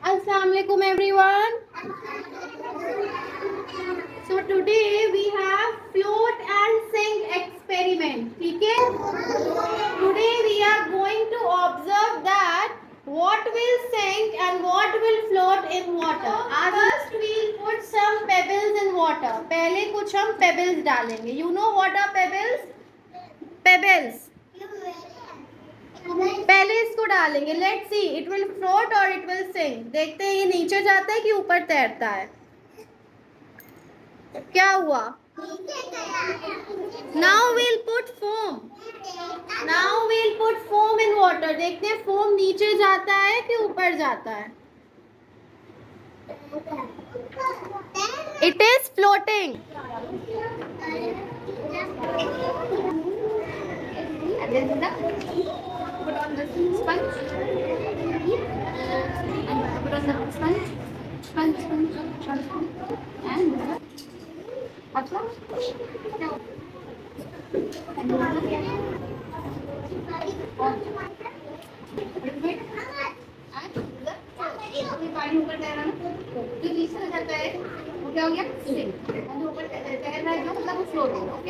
Assalamu alaikum everyone. So today we have float and sink experiment. ठीक है? Today we are going to observe that what will sink and what will float in water. First we will put some pebbles in water. पहले कुछ हम pebbles डालेंगे. You know what are pebbles? Pebbles. पहले इसको डालेंगे. Let's see it will float or it will sink. देखते हैं ये नीचे जाता है कि ऊपर तैरता है. क्या हुआ? Now we'll put foam. Now we'll put foam in water. देखते हैं foam नीचे जाता है कि ऊपर जाता है. It is floating. And then put on the sponge. And put on the sponge. Sponge. And अच्छा. पानी ऊपर तैर रहा है ना, जो नीचे जाता है वो क्या हो गया? ऊपर तैर रहा है जो मतलब वो फ्लोट होगा. ओके.